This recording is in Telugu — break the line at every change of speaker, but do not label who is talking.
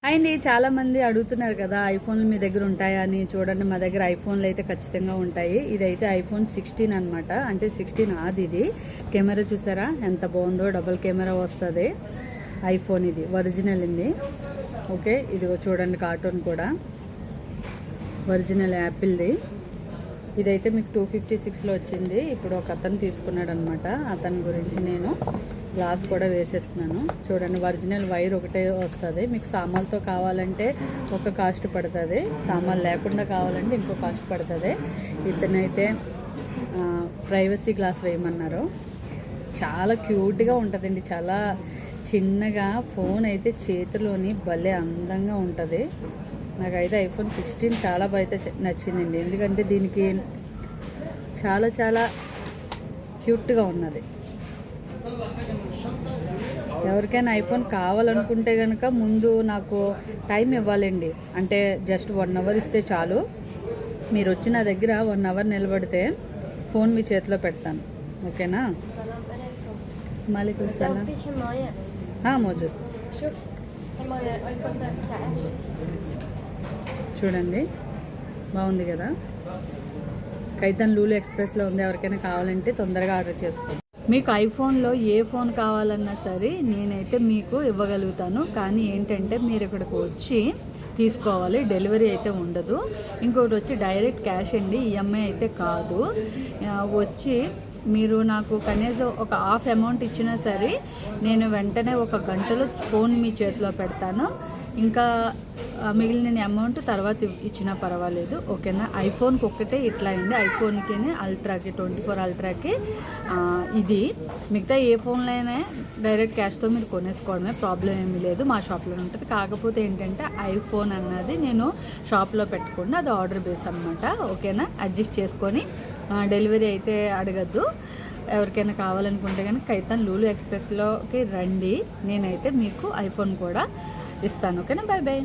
అండ్ చాలామంది అడుగుతున్నారు కదా ఐఫోన్లు మీ దగ్గర ఉంటాయా అని. చూడండి, మా దగ్గర ఐఫోన్లు అయితే ఖచ్చితంగా ఉంటాయి. ఇదైతే ఐఫోన్ 16 అనమాట, అంటే 16 ఆది. ఇది కెమెరా చూసారా ఎంత బాగుందో, డబుల్ కెమెరా వస్తుంది. ఐఫోన్ ఇది ఒరిజినల్ ఇది. ఓకే, ఇదిగో చూడండి, కార్టూన్ కూడా ఒరిజినల్ యాపిల్ది. ఇదైతే మీకు 256లో వచ్చింది. ఇప్పుడు ఒక అతను తీసుకున్నాడు అనమాట. అతని గురించి నేను గ్లాస్ కూడా వేసేస్తున్నాను. చూడండి, ఒరిజినల్ వైర్ ఒకటే వస్తుంది. మీకు సామాన్లతో కావాలంటే ఒక కాస్ట్ పడుతుంది, సామాన్లు లేకుండా కావాలంటే ఇంకో కాస్ట్ పడుతుంది. ఇతనైతే ప్రైవసీ గ్లాస్ వేయమన్నారు. చాలా క్యూట్గా ఉంటుందండి, చాలా చిన్నగా. ఫోన్ అయితే చేతిలోని భలే అందంగా ఉంటుంది. నాకైతే ఐఫోన్ 16 చాలా బాగా నచ్చిందండి, ఎందుకంటే దీనికి చాలా చాలా క్యూట్గా ఉన్నది. ఎవరికైనా ఐఫోన్ కావాలనుకుంటే కనుక ముందు నాకు టైం ఇవ్వాలండి. అంటే జస్ట్ 1 అవర్ ఇస్తే చాలు. మీరు వచ్చి నా దగ్గర 1 అవర్ నిలబడితే ఫోన్ మీ చేతిలో పెడతాను. ఓకేనా? మాలికుమ్ సలాం. మోజూద్. చూడండి, బాగుంది కదా. కైతన్ లూలు ఎక్స్ప్రెస్లో ఉంది. ఎవరికైనా కావాలంటే తొందరగా ఆర్డర్ చేసుకోండి. మీకు ఐఫోన్లో ఏ ఫోన్ కావాలన్నా సరే నేనైతే మీకు ఇవ్వగలుగుతాను. కానీ ఏంటంటే మీరు ఇక్కడికి వచ్చి తీసుకోవాలి, డెలివరీ అయితే ఉండదు. ఇంకొకటి వచ్చి డైరెక్ట్ క్యాష్ అండి, ఈఎంఐ అయితే కాదు. వచ్చి మీరు నాకు కనీసం ఒక హాఫ్ అమౌంట్ ఇచ్చినా సరే నేను వెంటనే 1 గంటలో ఫోన్ మీ చేతిలో పెడతాను. ఇంకా మిగిలిన అమౌంట్ తర్వాత ఇచ్చినా పర్వాలేదు. ఓకేనా? ఐఫోన్కి ఒక్కటే ఇట్లా అండి, ఐఫోన్కి అల్ట్రాకి 24 అల్ట్రాకి ఇది. మిగతా ఏ ఫోన్లో అయినా డైరెక్ట్ క్యాష్తో మీరు కొనేసుకోవడమే, ప్రాబ్లం ఏమీ లేదు. మా షాప్లో ఉంటుంది. కాకపోతే ఏంటంటే ఐఫోన్ అన్నది నేను షాప్లో పెట్టకుండా అది ఆర్డర్ బేస్ అనమాట. ఓకేనా? అడ్జస్ట్ చేసుకొని డెలివరీ అయితే అడగద్దు. ఎవరికైనా కావాలనుకుంటే కనుక కైతన్ లూలు ఎక్స్ప్రెస్లోకి రండి. నేనైతే మీకు ఐఫోన్ కూడా ఇస్తాను. ఓకేనా? Bye bye.